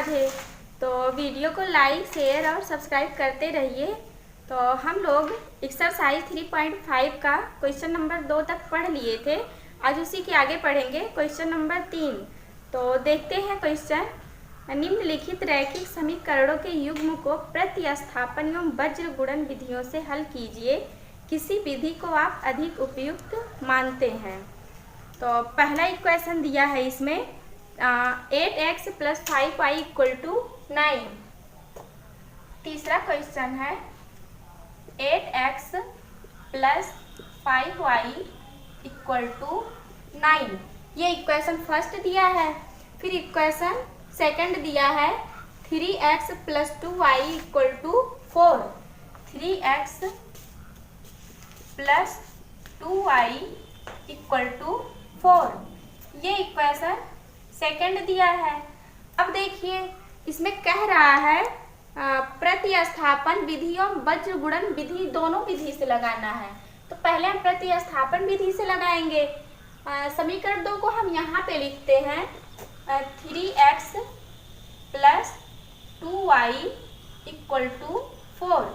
राधे। तो वीडियो को like share और सब्सक्राइब करते रहिए। तो हम लोग एक्सरसाइज 3.5 का क्वेश्चन नंबर 2 तक पढ़ लिए थे। आज उसी के आगे पढ़ेंगे क्वेश्चन नंबर 3। तो देखते हैं क्वेश्चन। निम्नलिखित रैखिक समीकरणों के युग्म को प्रतिस्थापन एवं वज्र गुणन विधियों से हल कीजिए। किसी विधि को आप अधिक उपयुक्त मानते हैं। तो पहला इक्वेशन दिया है इसमें 8x + 5y = 9। तीसरा क्वेश्चन है 8x + 5y = 9। ये इक्वेशन फर्स्ट दिया है। फिर इक्वेशन सेकंड दिया है 3x + 2y = 4। 3x + 2y = 4। ये इक्वेशन सेकंड दिया है। अब देखिए इसमें कह रहा है प्रतिस्थापन विधि और वज्र गुणन विधि दोनों विधि से लगाना है। तो पहले हम प्रतिस्थापन विधि से लगाएंगे। समीकरण 2 को हम यहाँ पे लिखते हैं 3x + 2y = 4।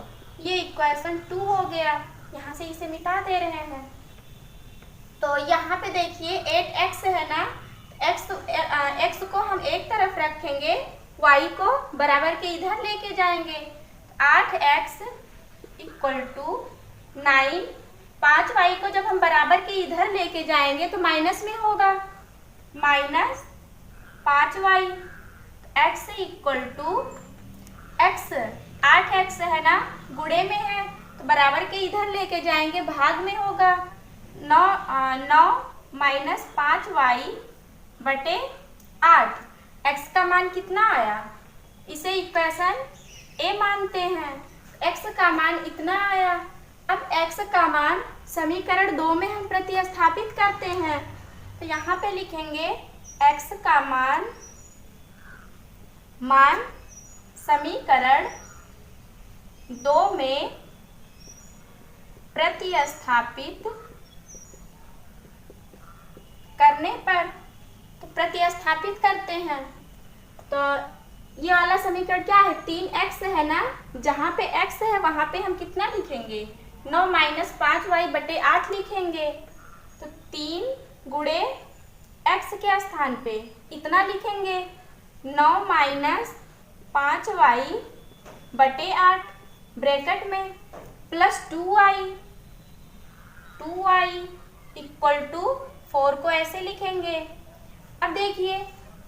ये इक्वेशन 2 हो गया। यहाँ से इसे मिटा दे रहे हैं। तो यहाँ पे देखिए 8x है ना, x को हम एक तरफ रखेंगे, y को बराबर के इधर लेके जाएंगे। 8x = 9। 5y को जब हम बराबर के इधर लेके जाएंगे तो माइनस में होगा, -5y। x x 8x है ना, गुणे में है तो बराबर के इधर लेके जाएंगे, भाग में होगा। 9 - 5y / 8। x का मान कितना आया, इसे इक्वेशन ए मानते हैं। x का मान इतना आया। अब x का मान समीकरण 2 में हम प्रतिस्थापित करते हैं। तो यहाँ पे लिखेंगे x का मान समीकरण 2 में प्रतिस्थापित करने पर, तो प्रतिस्थापित करते हैं। तो ये वाला समीकरण क्या है, 3x है ना, जहाँ पे x है वहाँ पे हम कितना लिखेंगे, 9 - 5y / 8 लिखेंगे। तो 3 × x के स्थान पे इतना लिखेंगे, 9 - 5y / 8 ब्रैकेट में प्लस 2y = 4 को ऐसे लिखेंगे। अब देखिए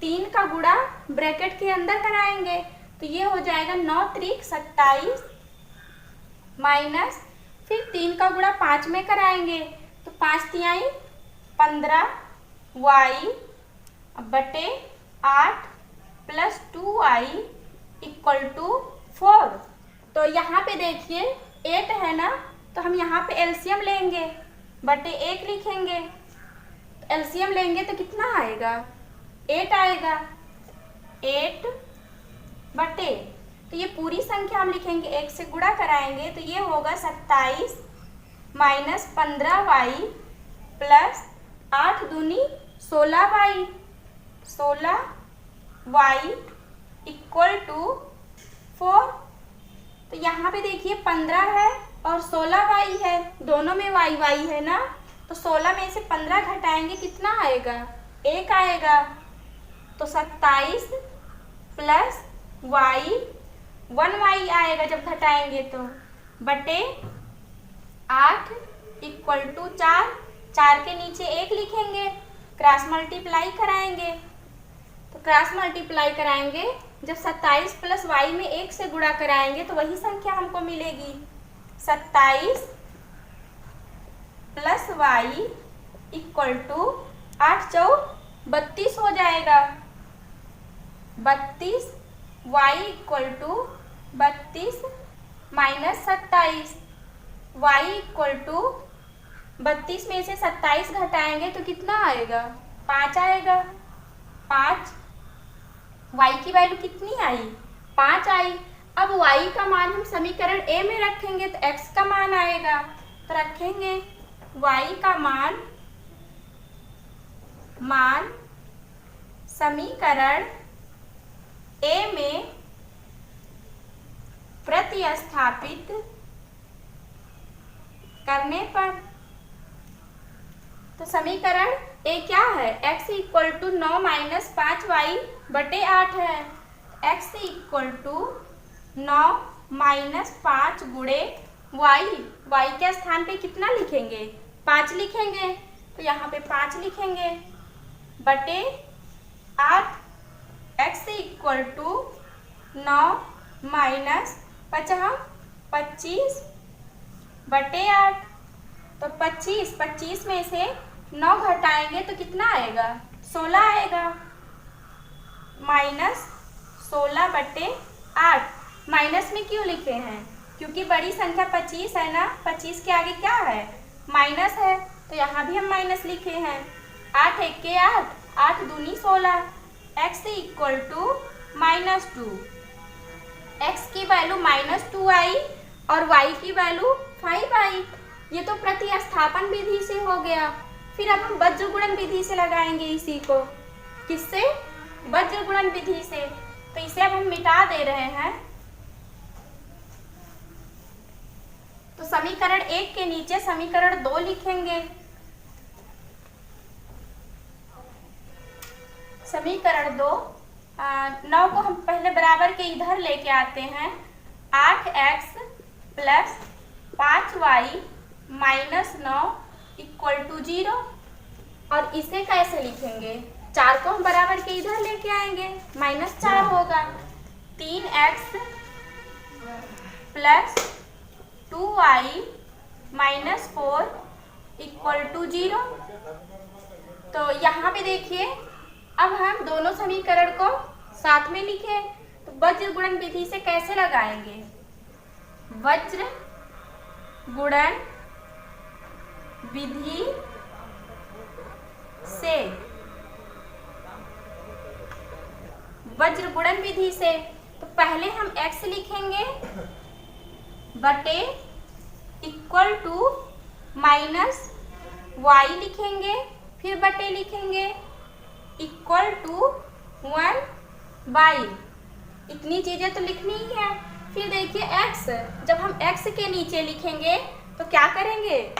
3 का गुणा ब्रैकेट के अंदर कराएंगे तो ये हो जाएगा 9 × 3 = 27 माइनस, फिर 3 का गुणा 5 में कराएंगे तो 5 × 3 = 15y / 8 प्लस 2y = 4। तो यहाँ पे देखिए 8 है ना, तो हम यहाँ पे एलसीएम लेंगे, बटे 1 लिखेंगे। एलसीएम लेंगे तो कितना आएगा, 8 आएगा। 8 बटे, तो ये पूरी संख्या हम लिखेंगे, 1 से गुणा कराएंगे तो ये होगा 27 माइनस 15y प्लस 8 दूनी 16y, 16y = 4। तो यहाँ पे देखिए 15 है और 16y है, दोनों में y है ना, तो 16 में से 15 घटाएंगे कितना आएगा, 1 आएगा। तो 27 प्लस y 1y आएगा जब घटाएंगे तो, बटे 8 = 4। 4 के नीचे 1 लिखेंगे, क्रॉस मल्टीप्लाई कराएंगे। तो क्रॉस मल्टीप्लाई कराएंगे जब 27 प्लस y में 1 से गुणा कराएंगे तो वही संख्या हमको मिलेगी, 27 प्लस y = 8 × 4 = 32 हो जाएगा। 32 y = 32 माइनस 27, y = 32 में से 27 घटाएंगे तो कितना आएगा, 5 आएगा। 5, y की वैल्यू कितनी आई, 5 आई। अब y का मान हम समीकरण a में रखेंगे तो x का मान आएगा, तो रखेंगे y का मान समीकरण ए में प्रतिस्थापित करने पर, तो समीकरण ए क्या है, x equal to 9 minus 5y बटे 8 है। x इक्वल टू 9 माइनस 5 गुणे y के स्थान पे कितना लिखेंगे, 5 लिखेंगे, तो यहाँ पे 5 लिखेंगे बटे 8। x इक्वल टू 9 माइनस 25 बटे 8, तो 25 में से 9 घटाएंगे तो कितना आएगा, 16 आएगा, माइनस 16 बटे 8। माइनस में क्यों लिखे हैं, क्योंकि बड़ी संख्या 25 है ना, 25 के आगे क्या है, माइनस है, तो यहाँ भी हम माइनस लिखे हैं। 8 एके 8, 8 दूनी 16, x इक्वल टू -2। x की वैल्यू -2 आई और y की वैल्यू 5 आई। ये तो प्रतिस्थापन विधि से हो गया। फिर अब हम वज्र गुणन विधि से लगाएंगे इसी को। किससे, वज्र गुणन विधि से। तो इसे अब हम मिटा दे रहे हैं। तो समीकरण 1 के नीचे समीकरण 2 लिखेंगे। समीकरण 2, 9 को हम पहले बराबर के इधर लेके आते हैं। 8x plus 5y minus 9 equal to 0। और इसे कैसे लिखेंगे, 4 को हम बराबर के इधर लेके आएंगे, -4 होगा। 3x plus 2y minus 4 equal to 0। तो यहाँ पे देखिए, अब हम दोनों समीकरण को साथ में लिखे, तो वज्र गुणन विधि से कैसे लगाएंगे, वज्र गुणन विधि से, वज्र गुणन विधि से। तो पहले हम x लिखेंगे बटे इक्वल टू माइनस y लिखेंगे, फिर बटे लिखेंगे इक्वल टू 1/। इतनी चीजें तो लिखनी ही है। फिर देखिए x, जब हम x के नीचे लिखेंगे तो क्या करेंगे,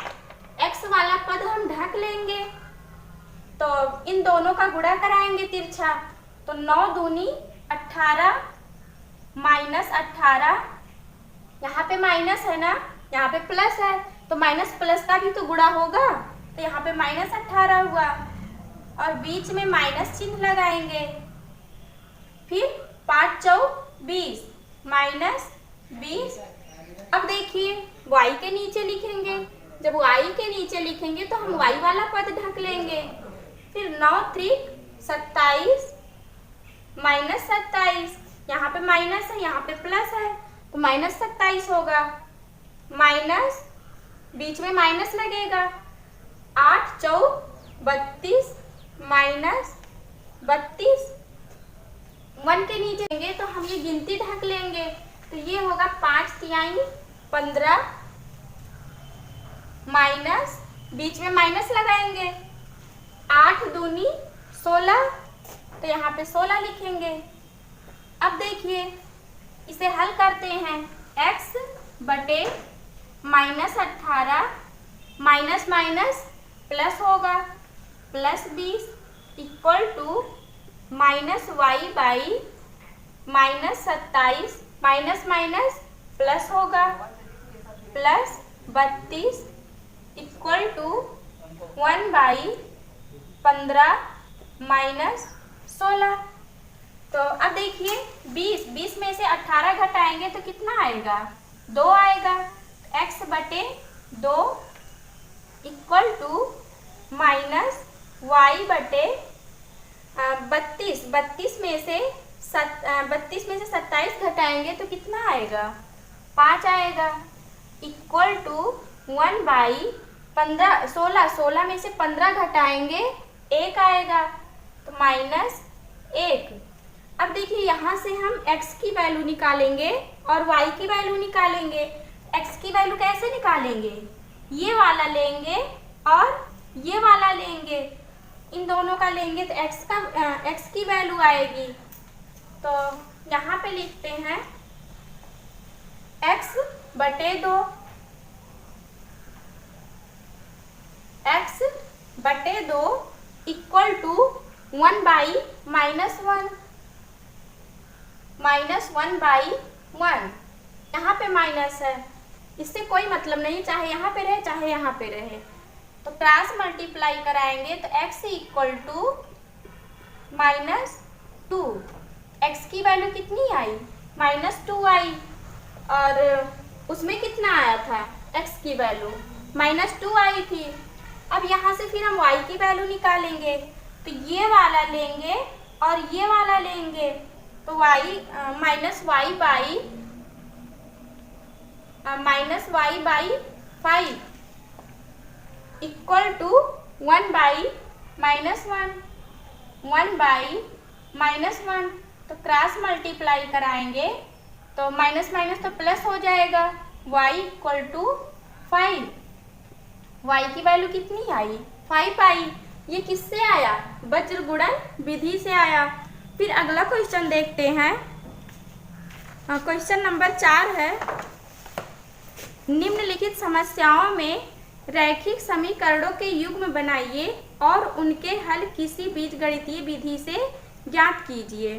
x वाला पद हम ढक लेंगे, तो इन दोनों का गुणा कराएंगे तिरछा। तो 9 दूनी 18 माइनस 18, यहाँ पे माइनस है ना, यहाँ पे प्लस है, तो माइनस प्लस का भी तो गुणा होगा, तो यहाँ पे -18 हुआ और बीच में माइनस चिन्ह लगाएंगे। फिर 5 चौक 20 -20। अब देखिए y के नीचे लिखेंगे, जब y के नीचे लिखेंगे तो हम y वाला पद ढक लेंगे। फिर 9 त्रिक 27 -27, यहाँ पे माइनस है, यहाँ पे प्लस है, तो -27 होगा, माइनस बीच में माइनस लगेगा। 8 चौक 32 -32। 1 के नीचे लेंगे तो हम ये गिनती ढक लेंगे, तो ये होगा 5 तिहाई 15 माइनस, बीच में माइनस लगाएंगे, 8 दूनी 16, तो यहाँ पे 16 लिखेंगे। अब देखिए इसे हल करते हैं। x बटे -18 माइनस माइनस प्लस होगा, +20 equal to -y by -27, minus minus plus होगा, +32 इक्वल टू 1/15 -16। तो अब देखिए 20 में से 18 घटाएंगे तो कितना आएगा, 2 आएगा। x बटे 2 इक्वल टू -y बटे 32। 32 में से 27 घटाएंगे तो कितना आएगा, 5 आएगा, इक्वल टू 1/15। 16 में से 15 घटाएंगे 1 आएगा, तो -1। अब देखिए यहाँ से हम x की वैल्यू निकालेंगे और y की वैल्यू निकालेंगे। x की वैल्यू कैसे निकालेंगे, ये वाला लेंगे और ये वाला लेंगे, इन दोनों का लेंगे तो x की वैल्यू आएगी। तो यहाँ पे लिखते हैं x बटे 2, x बटे 2 इक्वल टू 1 बाई -1, -1/1। यहाँ पे माइनस है, इससे कोई मतलब नहीं, चाहे यहाँ पे रहे चाहे यहाँ पे रहे। तो क्रॉस मल्टीप्लाई कराएंगे तो x इक्वल टू -2, x की वैल्यू कितनी आई, -2 आई, और उसमें कितना आया था, x की वैल्यू -2 आई थी। अब यहाँ से फिर हम y की वैल्यू निकालेंगे, तो ये वाला लेंगे और ये वाला लेंगे, तो y -y/5 इक्वल टू 1/-1 तो क्रॉस मल्टीप्लाई कराएंगे तो माइनस माइनस तो प्लस हो जाएगा, y इक्वल टू 5। y की वैल्यू कितनी आई, 5 आई। ये किससे आया, वज्र गुणन विधि से आया। फिर अगला क्वेश्चन देखते हैं। क्वेश्चन नंबर 4 है, निम्नलिखित समस्याओं में रैखिक समीकरणों के युग्म बनाइए और उनके हल किसी बीजगणितीय विधि से ज्ञात कीजिए।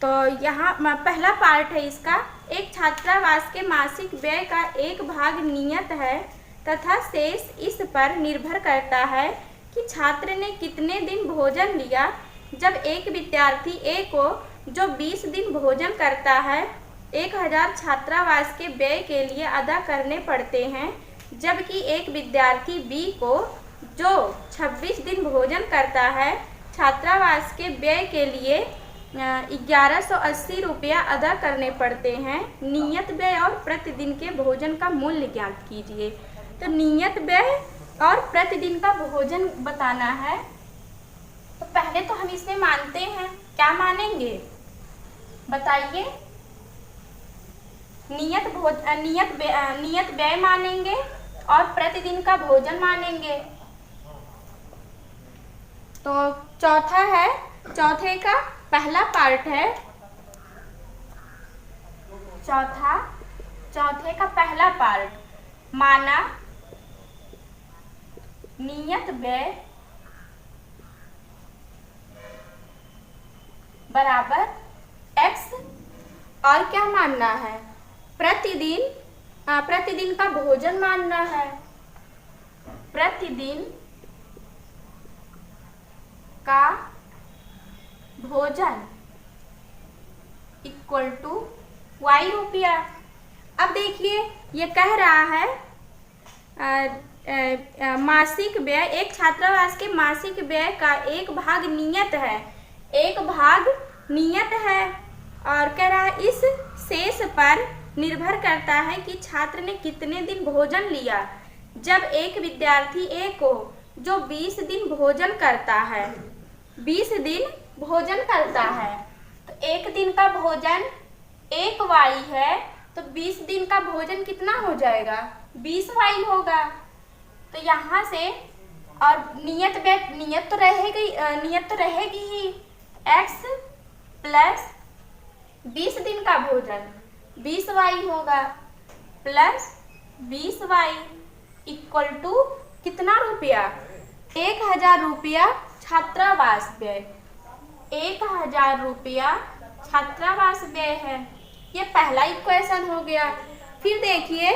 तो यहाँ पहला पार्ट है इसका, एक छात्रावास के मासिक व्यय का एक भाग नियत है तथा शेष इस पर निर्भर करता है कि छात्र ने कितने दिन भोजन लिया। जब एक विद्यार्थी ए को जो 20 दिन भोजन करता है 1000 छात्रावास के व्यय के लिए अदा करने पड़ते हैं, जबकि एक विद्यार्थी बी को जो 26 दिन भोजन करता है छात्रावास के व्यय के लिए 1180 रुपया अदा करने पड़ते हैं। नियत व्यय और प्रतिदिन के भोजन का मूल्य ज्ञात कीजिए। तो नियत व्यय और प्रतिदिन का भोजन बताना है। तो पहले तो हम इसमें मानते हैं, क्या मानेंगे बताइए, नियत व्यय मानेंगे और प्रतिदिन का भोजन मानेंगे। तो चौथा है, चौथे का पहला पार्ट है, चौथे का पहला पार्ट माना नियत व्यय बराबर x और क्या मानना है, प्रतिदिन का भोजन मानना है। प्रतिदिन का भोजन इक्वल टू y रुपया। अब देखिए ये कह रहा है मासिक व्यय, एक छात्रावास के मासिक व्यय का एक भाग नियत है, एक भाग नियत है, और कह रहा है इस शेष पर निर्भर करता है कि छात्र ने कितने दिन भोजन लिया। जब एक विद्यार्थी ए को जो 20 दिन भोजन करता है, 20 दिन भोजन करता है, तो एक दिन का भोजन 1 वाई है, तो 20 दिन का भोजन कितना हो जाएगा, 20 वाई होगा। तो यहाँ से और नियत तो रहेगी ही, x प्लस 20 दिन का भोजन 20 वाई होगा, प्लस 20 वाई इक्वल टू कितना रुपया, 1000 रुपया छात्रावास व्यय, 1000 रुपया छात्रावास व्यय है। ये पहला इक्वेशन हो गया। फिर देखिए,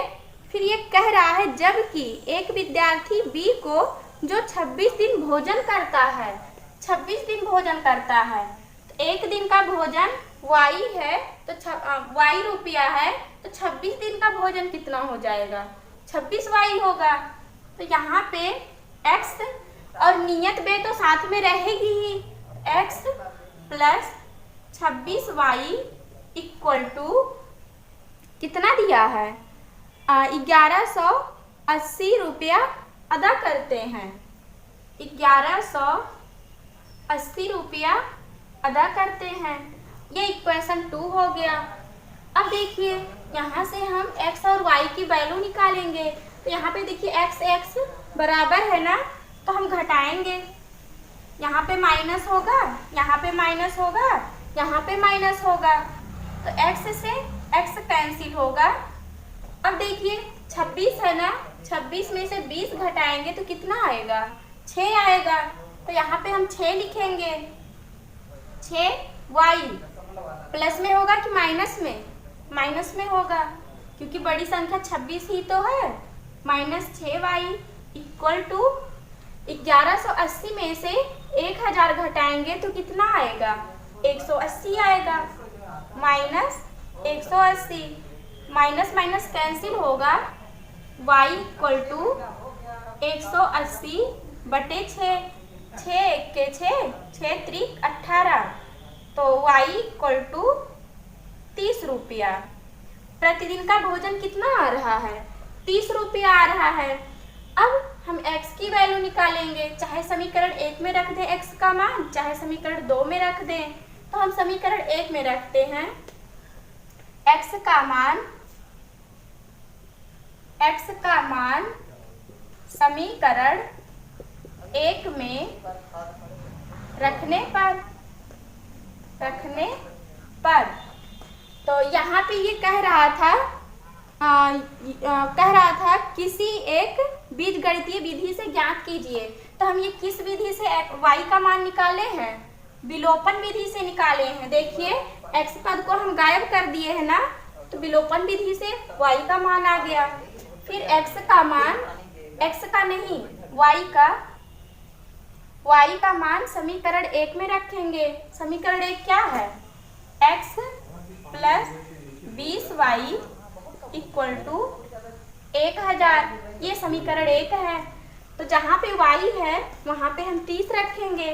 फिर ये कह रहा है जबकि एक विद्यार्थी बी को जो 26 दिन भोजन करता है, 26 दिन भोजन करता है, तो एक दिन का भोजन y है, तो y रुपया है, तो 26 दिन का भोजन कितना हो जाएगा, 26 वाई होगा। तो यहाँ पे x और नियत व्यय तो साथ में रहेगी ही, x plus 26 y equal to कितना दिया है, 1180 रुपया अदा करते हैं, 1180 रुपया अदा करते हैं। ये इक्वेशन 2 हो गया। अब देखिए यहाँ से हम x और y की वैल्यू निकालेंगे। तो यहाँ पे देखिए x बराबर है ना, तो हम घटाएंगे, यहाँ पे माइनस होगा, यहाँ पे माइनस होगा, यहाँ पे माइनस होगा, तो x से x कैंसिल होगा। अब देखिए 26 है ना, 26 में से 20 घटाएंगे तो कितना आएगा? 6 आएगा। तो यहाँ पे हम 6 लिखेंगे। 6y प्लस में होगा कि माइनस में? माइनस में होगा, क्योंकि बड़ी संख्या 26 ही तो है। -6y इक्वल टू 1180 में से 1000 घटाएंगे तो कितना आएगा? 180 आएगा। -180 माइनस माइनस कैंसिल होगा। y इक्वल टू 180 बटे 6, 6 1 के 6, 6 त्रिक 18, तो y इक्वल टू 30 रुपया। प्रतिदिन का भोजन कितना आ रहा है? 30 रुपया आ रहा है। अब हम x की वैल्यू निकालेंगे, चाहे समीकरण 1 में रख दें x का मान, चाहे समीकरण 2 में रख दें। तो हम समीकरण 1 में रखते हैं। x का मान समीकरण 1 में रखने पर तो यहाँ पे ये कह रहा था किसी एक बीजगणितीय विधि से ज्ञात कीजिए। तो हम ये किस विधि से y का मान निकाले हैं? विलोपन विधि से निकाले हैं। देखिए x पद को हम गायब कर दिए हैं ना, तो विलोपन विधि से y का मान आ गया। फिर x का मान, x का नहीं y का मान समीकरण 1 में रखेंगे। समीकरण 1 क्या है? x plus 20y equal to 1000, ये समीकरण 1 है। तो जहाँ पे y है वहाँ पे हम 30 रखेंगे।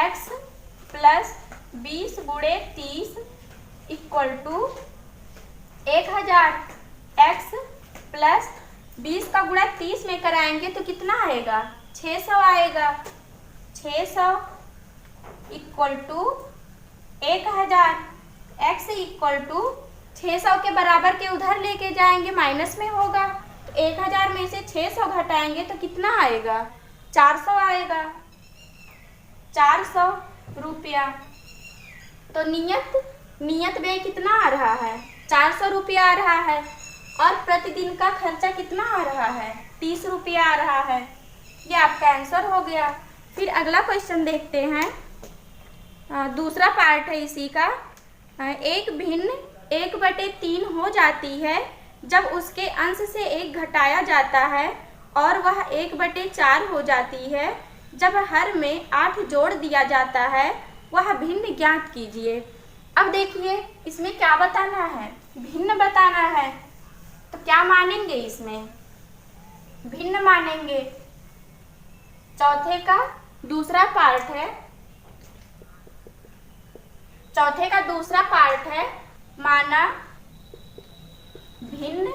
x प्लस 20 गुणे 30 इक्वल टू 1000। x प्लस 20 का गुणा 30 में कराएंगे तो कितना आएगा? 600 आएगा। 600 equal to 1000। x equal to 600 के बराबर के उधर लेके जाएंगे, माइनस में होगा। तो 1000 में से 600 घटाएंगे तो कितना आएगा? 400 आएगा। 400 रुपया। तो नियत व्यय कितना आ रहा है? 400 रुपया आ रहा है। और प्रतिदिन का खर्चा कितना आ रहा है? 30 रुपया आ रहा है। ये आपका आंसर हो गया। फिर अगला क्वेश्चन देखते हैं। दूसरा पार्ट है इसी का। एक भिन्न 1/3 हो जाती है जब उसके अंश से 1 घटाया जाता है, और वह 1/4 हो जाती है जब हर में 8 जोड़ दिया जाता है। वह भिन्न ज्ञात कीजिए। अब देखिए इसमें क्या बताना है? भिन्न बताना है। तो क्या मानेंगे इसमें? भिन्न मानेंगे। चौथे का दूसरा पार्ट है माना भिन्न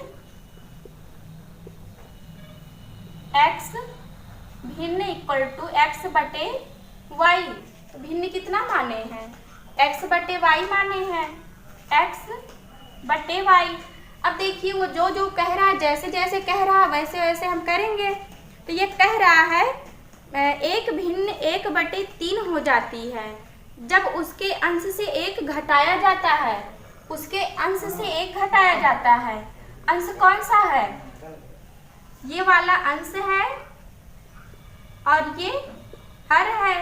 इक्वल टू x बटे y। भिन्न कितना माने हैं? x बटे y माने हैं। x बटे y। अब देखिए वो जो कह रहा है, जैसे जैसे कह रहा है वैसे वैसे हम करेंगे। तो ये कह रहा है एक भिन्न 1/3 हो जाती है जब उसके अंश से 1 घटाया जाता है। उसके अंश से 1 घटाया जाता है। अंश कौन सा है? ये वाला अंश है और ये हर है।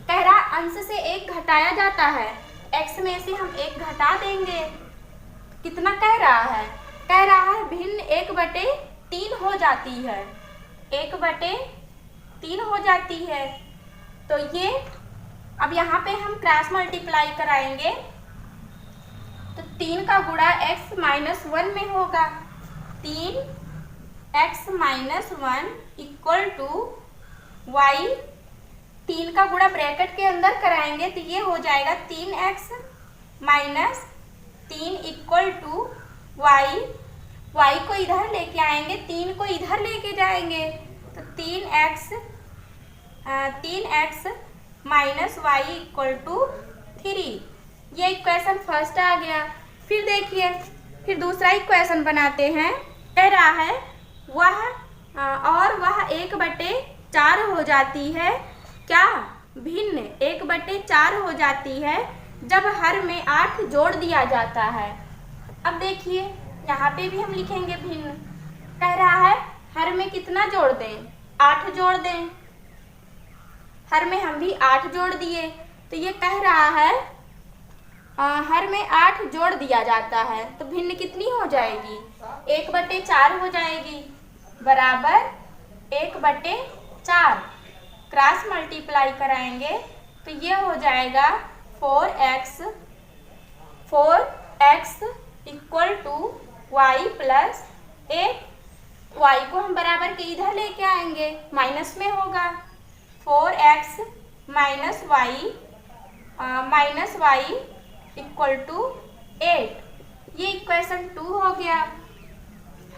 कह रहा अंश से 1 घटाया जाता है। x में से हम 1 घटा देंगे। कितना कह रहा है? कह रहा है भिन्न 1/3 हो जाती है। 1/3 हो जाती है। तो ये अब यहाँ पे हम क्रॉस मल्टीप्लाई कराएंगे तो 3 का गुणा x माइनस 1 में होगा। 3x minus 1 equal to y। 3 का गुणा ब्रैकेट के अंदर कराएंगे तो ये हो जाएगा 3x minus 3 equal to y। y को इधर लेके आएंगे, 3 को इधर लेके जाएंगे तो 3x minus y equal to 3। ये इक्वेशन फर्स्ट आ गया। फिर देखिए फिर दूसरा इक्वेशन बनाते हैं। कह रहा है वह 1/4 हो जाती है। क्या? भिन्न 1/4 हो जाती है जब हर में 8 जोड़ दिया जाता है। अब देखिए यहाँ पे भी हम लिखेंगे भिन्न। कह रहा है हर में कितना जोड़ दें, 8 जोड़ दें। हर में हम भी 8 जोड़ दिए, तो ये कह रहा है हर में 8 जोड़ दिया जाता है, तो भिन्न कितनी हो जाएगी, 1/4 हो जाएगी, बराबर 1/4। क्रॉस मल्टीप्लाई कराएंगे तो ये हो जाएगा 4x equal to y plus 8। y को हम बराबर के इधर लेके आएंगे, माइनस में होगा। 4x minus y equal to 8। ये इक्वेशन 2 हो गया।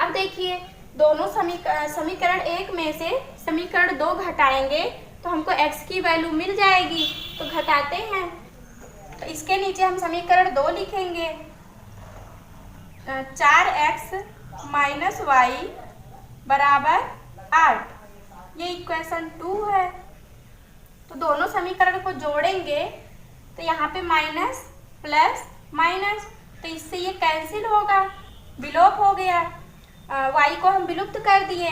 अब देखिए दोनों समीकरण 1 में से समीकरण 2 घटाएंगे तो हमको x की वैल्यू मिल जाएगी, तो घटाते हैं। तो इसके नीचे हम समीकरण 2 लिखेंगे, 4x माइनस y बराबर 8। ये इक्वेशन 2 है। तो दोनों समीकरण को जोड़ेंगे तो यहाँ पे माइनस प्लस माइनस, तो इससे ये कैंसिल होगा, विलोप हो गया। y को हम विलुप्त कर दिए,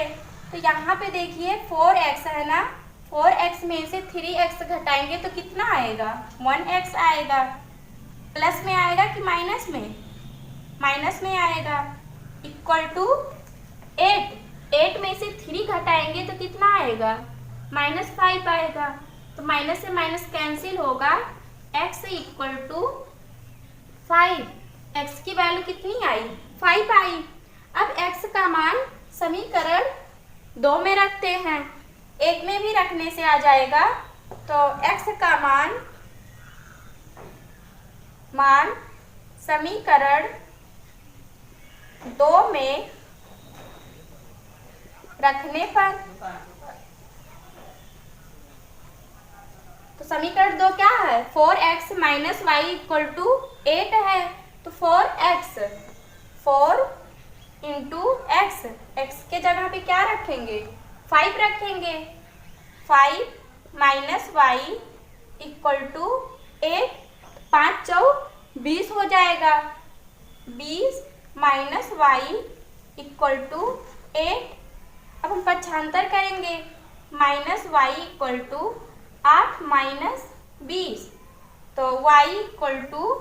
तो यहाँ पे देखिए 4x है ना, 4x में से 3x घटाएंगे तो कितना आएगा, 1x आएगा। प्लस में आएगा कि माइनस में, माइनस में आएगा, इक्वल टू 8 में से 3 घटाएंगे तो कितना आएगा, -5 आएगा। तो माइनस से माइनस कैंसिल होगा, x इक्वल टू 5। x की वैल्यू कितनी आई, 5 आई। अब x का मान समीकरण 2 में रखते हैं, 1 में भी रखने से आ जाएगा। तो x का मान समीकरण 2 में रखने पर, तो समीकरण 2 क्या है, 4x minus y equal to 8 है। तो 4 इंटू x, x के जगह पे क्या रखेंगे, 5 रखेंगे। 5 माइनस y इक्वल टू 8, 5 चौक 20 हो जाएगा। 20 माइनस y इक्वल टू 8। अब हम पक्षांतर करेंगे, minus y equal to 8 minus 20। तो y equal to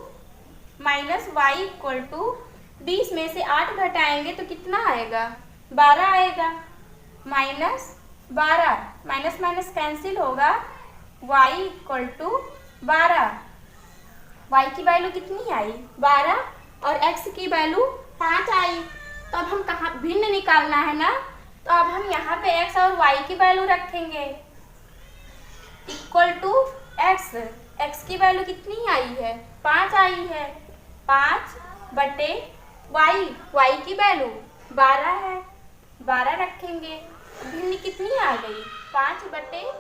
minus y equal to 20 में से 8 घटाएंगे तो कितना आएगा, 12 आएगा, -12। माइनस माइनस कैंसिल होगा, y इक्वल टू 12। y की वैल्यू कितनी आई, 12, और x की वैल्यू 5 आई। तो अब हम कहाँ भिन्न निकालना है ना, तो अब हम यहाँ पे x और y की वैल्यू रखेंगे, इक्वल टू x की वैल्यू कितनी आई है, 5 आई है। 5/y की वैल्यू 12 है, 12 रखेंगे। भिन्न कितनी आ गई, 5/12।